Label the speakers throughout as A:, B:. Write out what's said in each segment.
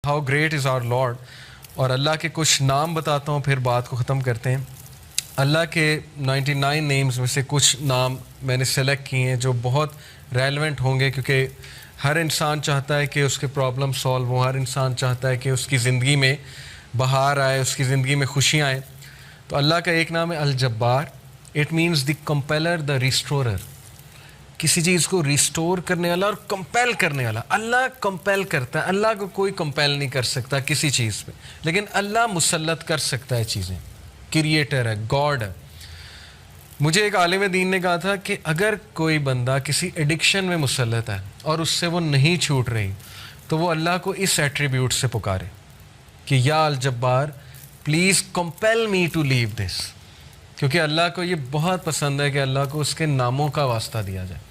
A: How great is our lord. اور اللہ کے کچھ نام بتاتا ہوں پھر بات کو ختم کرتے ہیں. اللہ کے 99 نیمز میں سے کچھ نام میں نے سلیکٹ کیے ہیں جو بہت ریلیونٹ ہوں گے، کیونکہ ہر انسان چاہتا ہے کہ اس کے پرابلم سالو ہوں، ہر انسان چاہتا ہے کہ اس کی زندگی میں بہار آئے، اس کی زندگی میں خوشیاں آئیں. تو اللہ کا ایک نام ہے الجبار. اٹ مینس دی کمپیلر، دا ریسٹورر. کسی چیز کو ریسٹور کرنے والا اور کمپیل کرنے والا. اللہ کمپیل کرتا ہے، اللہ کو کوئی کمپیل نہیں کر سکتا کسی چیز پہ، لیکن اللہ مسلط کر سکتا ہے چیزیں. کریٹر ہے، گاڈ ہے. مجھے ایک عالم دین نے کہا تھا کہ اگر کوئی بندہ کسی ایڈکشن میں مسلط ہے اور اس سے وہ نہیں چھوٹ رہی، تو وہ اللہ کو اس ایٹریبیوٹ سے پکارے کہ یا الجبار پلیز کمپیل می ٹو لیو دس. کیونکہ اللہ کو یہ بہت پسند ہے کہ اللہ کو اس کے ناموں کا واسطہ دیا جائے.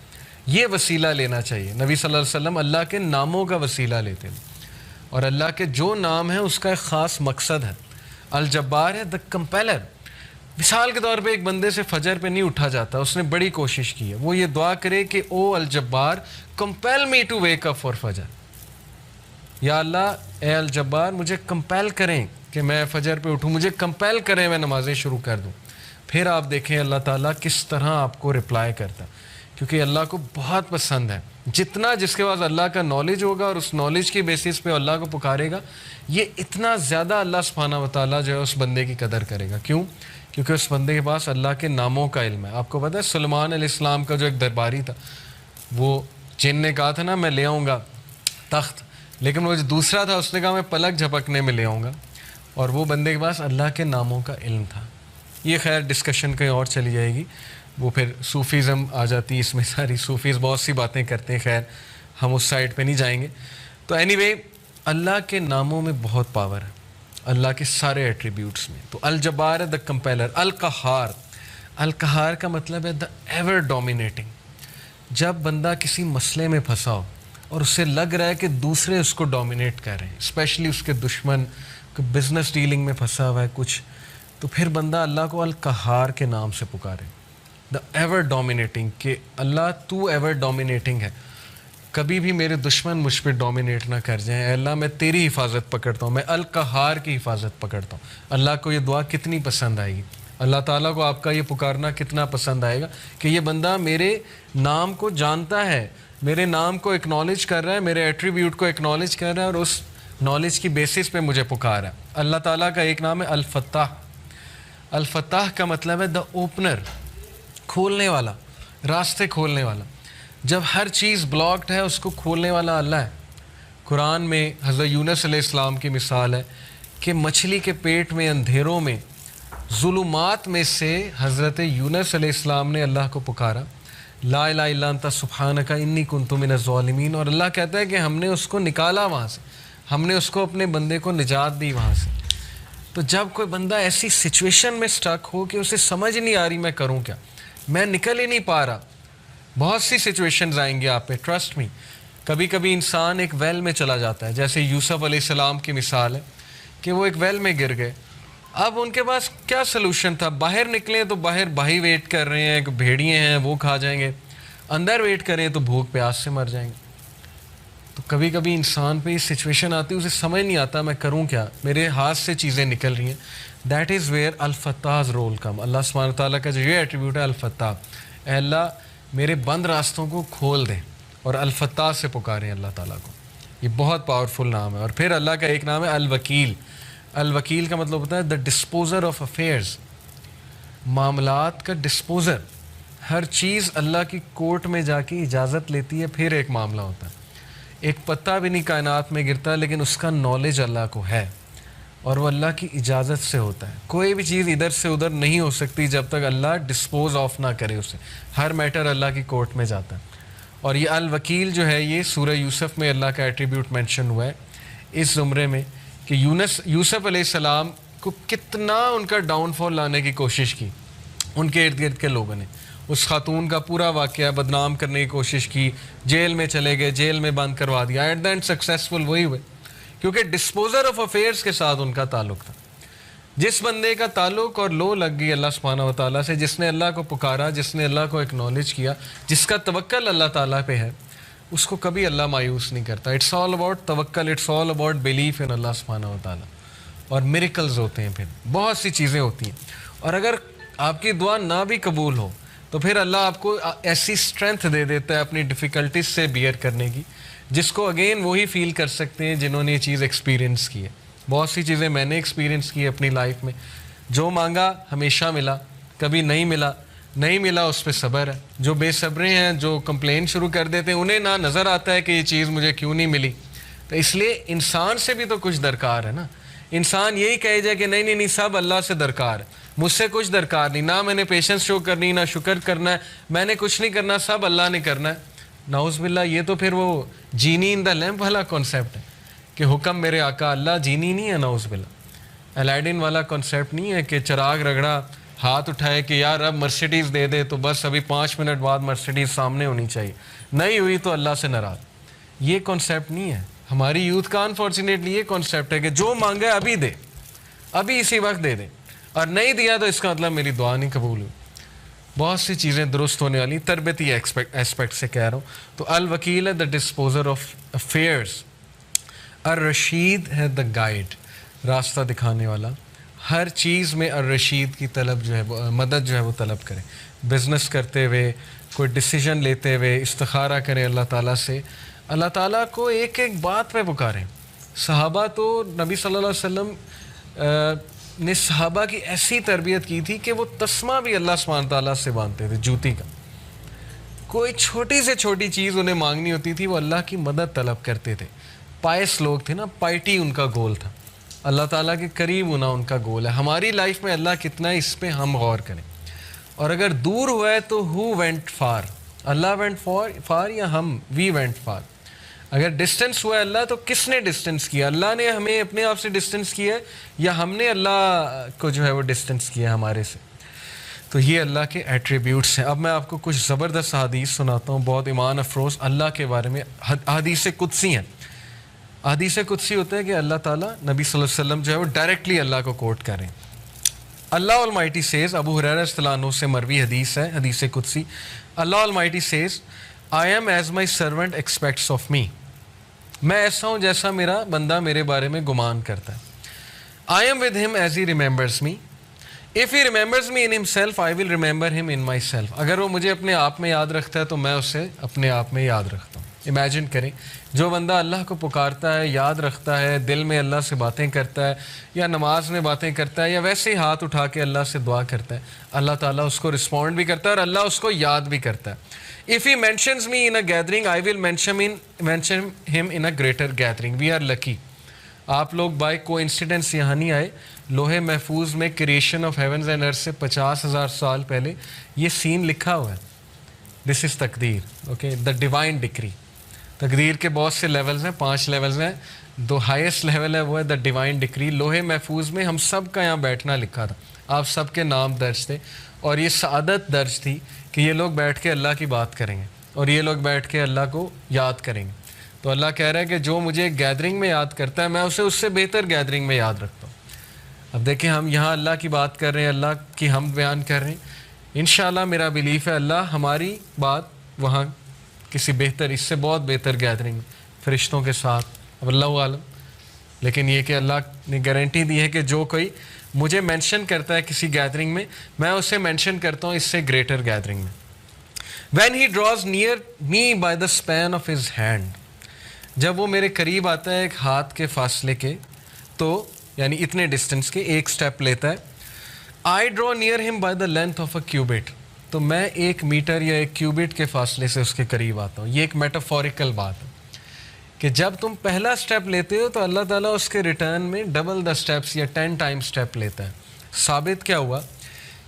A: یہ وسیلہ لینا چاہیے. نبی صلی اللہ علیہ وسلم اللہ کے ناموں کا وسیلہ لیتے ہیں، اور اللہ کے جو نام ہیں اس کا ایک خاص مقصد ہے. الجبار ہے، دا کمپیلر. مثال کے طور پہ ایک بندے سے فجر پہ نہیں اٹھا جاتا، اس نے بڑی کوشش کی ہے، وہ یہ دعا کرے کہ او الجبار compel me to wake up for فجر. یا اللہ اے الجبار مجھے کمپیل کریں کہ میں فجر پہ اٹھوں، مجھے کمپیل کریں میں نمازیں شروع کر دوں. پھر آپ دیکھیں اللہ تعالیٰ کس طرح آپ کو رپلائی کرتا، کیونکہ اللہ کو بہت پسند ہے. جتنا جس کے پاس اللہ کا نالج ہوگا اور اس نالج کی بیسس پہ اللہ کو پکارے گا، یہ اتنا زیادہ اللہ سبحانہ و تعالیٰ جو ہے اس بندے کی قدر کرے گا. کیوں؟ کیونکہ اس بندے کے پاس اللہ کے ناموں کا علم ہے. آپ کو پتہ ہے سلیمان علیہ السلام کا جو ایک درباری تھا، وہ جن نے کہا تھا نا میں لے آؤں گا تخت، لیکن وہ جو دوسرا تھا اس نے کہا میں پلک جھپکنے میں لے آؤں گا. اور وہ بندے کے پاس اللہ کے ناموں کا علم تھا. یہ خیر ڈسکشن کہیں اور چلی جائے گی، وہ پھر صوفیزم آ جاتی ہے اس میں ساری. صوفیز بہت سی باتیں کرتے ہیں، خیر ہم اس سائڈ پہ نہیں جائیں گے. تو اینی وے اللہ کے ناموں میں بہت پاور ہے، اللہ کے سارے ایٹریبیوٹس میں. تو الجبار ہے، دا کمپیلر. القہار. القہار کا مطلب ہے دا ایور ڈومینیٹنگ. جب بندہ کسی مسئلے میں پھنسا ہو اور اس سے لگ رہا ہے کہ دوسرے اس کو ڈومینیٹ کر رہے ہیں، اسپیشلی اس کے دشمن، بزنس ڈیلنگ میں پھنسا ہوا ہے کچھ، تو پھر بندہ اللہ کو القہار کے نام سے پکارے. دا ایور ڈومینیٹنگ، کہ اللہ تو ایور ڈومینیٹنگ ہے، کبھی بھی میرے دشمن مجھ پہ ڈومینیٹ نہ کر جائیں. اے اللہ میں تیری حفاظت پکڑتا ہوں، میں القہار کی حفاظت پکڑتا ہوں. اللہ کو یہ دعا کتنی پسند آئے گی، اللہ تعالیٰ کو آپ کا یہ پکارنا کتنا پسند آئے گا کہ یہ بندہ میرے نام کو جانتا ہے، میرے نام کو اکنالج کر رہا ہے، میرے ایٹریبیوٹ کو اکنالج کر رہا ہے، اور اس نالج کی بیسس پہ مجھے پکارا ہے. اللہ تعالیٰ کا ایک نام ہے الفتاح. الفتاح کا مطلب ہے دا اوپنر، کھولنے والا، راستے کھولنے والا. جب ہر چیز بلاکڈ ہے اس کو کھولنے والا اللہ ہے. قرآن میں حضرت یونس علیہ السلام کی مثال ہے کہ مچھلی کے پیٹ میں اندھیروں میں ظلمات میں سے حضرت یونس علیہ السلام نے اللہ کو پکارا، لا الہ الا انت سبحانک انی کنت من الظالمین. اور اللہ کہتا ہے کہ ہم نے اس کو نکالا وہاں سے، ہم نے اس کو اپنے بندے کو نجات دی وہاں سے. تو جب کوئی بندہ ایسی سچویشن میں سٹک ہو کہ اسے سمجھ نہیں آ رہی میں کروں کیا، میں نکل ہی نہیں پا رہا، بہت سی سچویشنز آئیں گے آپ پہ، ٹرسٹ می. کبھی کبھی انسان ایک ویل میں چلا جاتا ہے، جیسے یوسف علیہ السلام کی مثال ہے کہ وہ ایک ویل میں گر گئے. اب ان کے پاس کیا سلوشن تھا؟ باہر نکلیں تو باہر بھائی ویٹ کر رہے ہیں، بھیڑیے ہیں وہ کھا جائیں گے، اندر ویٹ کریں تو بھوک پیاس سے مر جائیں گے. تو کبھی کبھی انسان پہ یہ سچویشن آتی ہے، اسے سمجھ نہیں آتا میں کروں کیا، میرے ہاتھ سے چیزیں نکل رہی ہیں. دیٹ از ویئر الفتاح's رول کم. اللہ سبحانہ تعالیٰ کا جو یہ ایٹریبیوٹ ہے الفتاح، اے اللہ میرے بند راستوں کو کھول دیں، اور الفتاح سے پکاریں اللہ تعالیٰ کو. یہ بہت پاورفل نام ہے. اور پھر اللہ کا ایک نام ہے الوکیل. الوکیل کا مطلب ہوتا ہے دا ڈسپوزر آف افیئرز، معاملات کا ڈسپوزر. ہر چیز اللہ کی کورٹ میں جا کے اجازت لیتی ہے پھر ایک معاملہ ہوتا ہے. ایک پتا بھی نہیں کائنات میں گرتا لیکن اس کا نالج اللہ کو ہے، اور وہ اللہ کی اجازت سے ہوتا ہے. کوئی بھی چیز ادھر سے ادھر نہیں ہو سکتی جب تک اللہ ڈسپوز آف نہ کرے اسے. ہر میٹر اللہ کی کورٹ میں جاتا ہے. اور یہ الوکیل جو ہے یہ سورہ یوسف میں اللہ کا ایٹریبیوٹ مینشن ہوا ہے اس زمرے میں، کہ یوسف علیہ السلام کو کتنا ان کا ڈاؤن فال لانے کی کوشش کی ان کے ارد گرد کے لوگوں نے. اس خاتون کا پورا واقعہ بدنام کرنے کی کوشش کی، جیل میں چلے گئے، جیل میں بند کروا دیا. ایٹ دا اینڈ سکسیزفل وہی ہوئے، کیونکہ ڈسپوزر آف افیئرس کے ساتھ ان کا تعلق تھا. جس بندے کا تعلق اور لو لگ گئی اللہ سبحانہ و تعالیٰ سے، جس نے اللہ کو پکارا، جس نے اللہ کو اکنالج کیا، جس کا توکل اللہ تعالیٰ پہ ہے، اس کو کبھی اللہ مایوس نہیں کرتا. اٹس آل اباؤٹ توکل, it's all about belief in اللہ سبحانہ و تعالیٰ. اور میریکلز ہوتے ہیں, پھر بہت سی چیزیں ہوتی ہیں. اور اگر آپ کی دعا نہ بھی قبول ہو تو پھر اللہ آپ کو ایسی اسٹرینتھ دے دیتا ہے اپنی ڈیفیکلٹیز سے بیئر کرنے کی, جس کو اگین وہی فیل کر سکتے ہیں جنہوں نے یہ چیز ایکسپیرینس کی ہے. بہت سی چیزیں میں نے ایکسپیرینس کی اپنی لائف میں. جو مانگا ہمیشہ ملا, کبھی نہیں ملا اس پہ صبر ہے. جو بے صبرے ہیں, جو کمپلین شروع کر دیتے ہیں, انہیں نہ نظر آتا ہے کہ یہ چیز مجھے کیوں نہیں ملی. تو اس لیے انسان سے بھی تو کچھ درکار ہے نا. انسان یہی کہے جائے کہ نہیں سب اللہ سے درکار ہے, مجھ سے کچھ درکار نہیں, نہ میں نے پیشنس شو کرنی, نہ شکر کرنا ہے, میں نے کچھ نہیں کرنا, سب اللہ نے کرنا ہے. نعوذ باللہ, یہ تو پھر وہ جینی ان دا لیمپ والا کانسیپٹ ہے کہ حکم میرے آقا اللہ جینی نہیں ہے. نعوذ باللہ, الیڈن والا کانسیپٹ نہیں ہے کہ چراغ رگڑا, ہاتھ اٹھائے کہ یار اب مرسیڈیز دے دے تو بس ابھی 5 منٹ بعد مرسیڈیز سامنے ہونی چاہیے, نہیں ہوئی تو اللہ سے ناراض. یہ کانسیپٹ نہیں ہے. ہماری یوتھ کا انفارچونیٹلی یہ کانسیپٹ ہے کہ جو مانگے ابھی دے, ابھی اسی وقت دے دے, اور نہیں دیا تو اس کا مطلب میری دعا نہیں قبول ہوئی. بہت سی چیزیں درست ہونے والی, تربیتی ایسپیکٹ سے کہہ رہا ہوں. تو الوکیل ہے دا ڈسپوزر آف افیئرس, الرشید ہے دا گائیڈ, راستہ دکھانے والا. ہر چیز میں الرشید کی طلب جو ہے مدد جو ہے وہ طلب کریں. بزنس کرتے ہوئے, کوئی ڈیسیجن لیتے ہوئے استخارہ کریں اللہ تعالیٰ سے. اللہ تعالیٰ کو ایک ایک بات پہ پکاریں. صحابہ تو نبی صلی اللہ علیہ وسلم نے صحابہ کی ایسی تربیت کی تھی کہ وہ تسمہ بھی اللہ سبحانہ تعالیٰ سے مانگتے تھے, جوتی کا. کوئی چھوٹی سے چھوٹی چیز انہیں مانگنی ہوتی تھی, وہ اللہ کی مدد طلب کرتے تھے. پائس لوگ تھے نا, پائٹی ان کا گول تھا, اللہ تعالیٰ کے قریب ہونا ان کا گول ہے. ہماری لائف میں اللہ کتنا ہے اس پہ ہم غور کریں. اور اگر دور ہوا ہے تو ہو وینٹ فار, اللہ وینٹ فار یا ہم وی وینٹ فار. اگر ڈسٹنس ہوا ہے اللہ تو کس نے ڈسٹنس کیا؟ اللہ نے ہمیں اپنے آپ سے ڈسٹنس کیا ہے یا ہم نے اللہ کو جو ہے وہ ڈسٹنس کیا ہے ہمارے سے؟ تو یہ اللہ کے ایٹریبیوٹس ہیں. اب میں آپ کو کچھ زبردست حدیث سناتا ہوں, بہت ایمان افروز اللہ کے بارے میں. حدیث قدسی ہیں. حدیث قدسی ہوتا ہے کہ اللہ تعالیٰ نبی صلی اللہ علیہ وسلم جو ہے وہ ڈائریکٹلی اللہ کو کوٹ کریں. اللہ المائٹی سیز, ابو ہریرہ رضی اللہ عنہ سے مروی حدیث ہے, حدیث قدسی. اللہ almighty says, I am as my servant expects of me. میں ایسا ہوں جیسا میرا بندہ میرے بارے میں گمان کرتا ہے. آئی ایم ود ہم as he remembers me. If he remembers me in himself I will remember ہم ان مائی سیلف. اگر وہ مجھے اپنے آپ میں یاد رکھتا ہے تو میں اسے اپنے آپ میں یاد رکھتا ہوں. امیجن کریں, جو بندہ اللہ کو پکارتا ہے, یاد رکھتا ہے, دل میں اللہ سے باتیں کرتا ہے, یا نماز میں باتیں کرتا ہے, یا ویسے ہی ہاتھ اٹھا کے اللہ سے دعا کرتا ہے, اللہ تعالیٰ اس کو رسپونڈ بھی کرتا ہے اور اللہ اس کو یاد بھی کرتا ہے. If he mentions me in a gathering, I will mention him in a greater gathering. We are lucky. آپ لوگ بائی کو انسیڈنس یہاں نہیں آئے. لوہے محفوظ میں کریشن آف ہیونز اینڈ ارتھ سے 50,000 سال پہلے یہ سین لکھا ہوا ہے. دس از تقدیر, اوکے, دا ڈیوائن ڈکری. تقدیر کے بہت سے لیولز ہیں, 5 لیولز ہیں. دو ہائیسٹ لیول ہے وہ ہے دا ڈیوائن ڈکری. لوہے محفوظ میں ہم سب کا یہاں بیٹھنا لکھا تھا, آپ سب کے نام درج تھے, اور یہ سعادت درج تھی کہ یہ لوگ بیٹھ کے اللہ کی بات کریں گے اور یہ لوگ بیٹھ کے اللہ کو یاد کریں گے. تو اللہ کہہ رہا ہے کہ جو مجھے گیدرنگ میں یاد کرتا ہے میں اسے اس سے بہتر گیدرنگ میں یاد رکھتا ہوں. اب دیکھیں, ہم یہاں اللہ کی بات کر رہے ہیں, اللہ کی ہم بیان کر رہے ہیں. انشاءاللہ میرا بلیف ہے اللہ ہماری بات وہاں کسی بہتر, اس سے بہت بہتر گیدرنگ فرشتوں کے ساتھ, اب اللہ عالم. لیکن یہ کہ اللہ نے گارنٹی دی ہے کہ جو کوئی مجھے مینشن کرتا ہے کسی گیدرنگ میں اسے مینشن کرتا ہوں اس سے گریٹر گیدرنگ میں. When he draws near me by the span of his hand. جب وہ میرے قریب آتا ہے ایک ہاتھ کے فاصلے کے, تو یعنی اتنے ڈسٹینس کے ایک سٹیپ لیتا ہے. آئی ڈرا نیئر ہم by the length of a cubit. تو میں 1 میٹر یا 1 کیوبٹ کے فاصلے سے اس کے قریب آتا ہوں. یہ ایک میٹافوریکل بات ہے کہ جب تم پہلا سٹیپ لیتے ہو تو اللہ تعالیٰ اس کے ریٹرن میں ڈبل دا سٹیپس یا 10 ٹائم سٹیپ لیتا ہے. ثابت کیا ہوا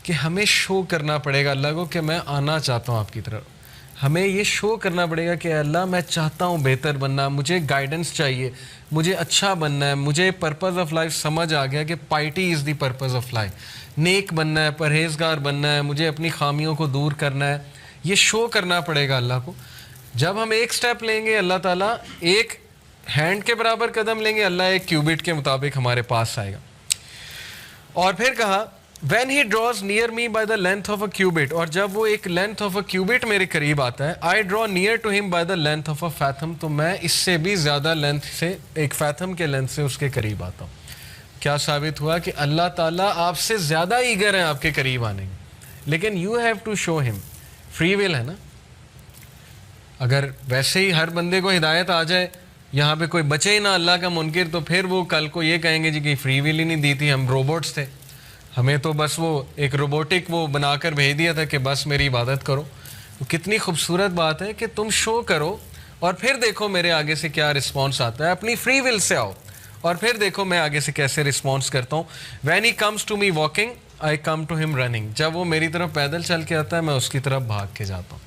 A: کہ ہمیں شو کرنا پڑے گا اللہ کو کہ میں آنا چاہتا ہوں آپ کی طرف. ہمیں یہ شو کرنا پڑے گا کہ اللہ میں چاہتا ہوں بہتر بننا, مجھے گائیڈنس چاہیے, مجھے اچھا بننا ہے, مجھے پرپز آف لائف سمجھ آ گیا کہ piety is the purpose of life, نیک بننا ہے, پرہیزگار بننا ہے, مجھے اپنی خامیوں کو دور کرنا ہے. یہ شو کرنا پڑے گا اللہ کو. جب ہم ایک سٹیپ لیں گے اللہ تعالیٰ ایک ہینڈ کے برابر قدم لیں گے, اللہ 1 کیوبٹ کے مطابق ہمارے پاس آئے گا. اور پھر کہا When he draws near me by the length of a cubit, اور جب وہ ایک length of a cubit میرے قریب آتا ہے, I draw near to him by the length of a fathom, تو میں اس سے بھی زیادہ length سے, ایک fathom کے length سے اس کے قریب آتا ہوں. کیا ثابت ہوا کہ اللہ تعالیٰ آپ سے زیادہ ایگر ہیں آپ کے قریب آنے میں, لیکن you have to show him. free will ہے نا. اگر ویسے ہی ہر بندے کو ہدایت آ جائے, یہاں پہ کوئی بچے ہی نہ اللہ کا منکر, تو پھر وہ کل کو یہ کہیں گے جی کہ فری ول ہی نہیں دی تھی, ہم روبوٹس تھے, ہمیں تو بس وہ ایک روبوٹک وہ بنا کر بھیج دیا تھا کہ بس میری عبادت کرو. تو کتنی خوبصورت بات ہے کہ تم شو کرو اور پھر دیکھو میرے آگے سے کیا رسپانس آتا ہے. اپنی فری ول سے آؤ اور پھر دیکھو میں آگے سے کیسے رسپانس کرتا ہوں. When he comes to me walking, I come to him running. جب وہ میری طرف پیدل چل کے آتا ہے میں اس کی طرف بھاگ کے جاتا ہوں.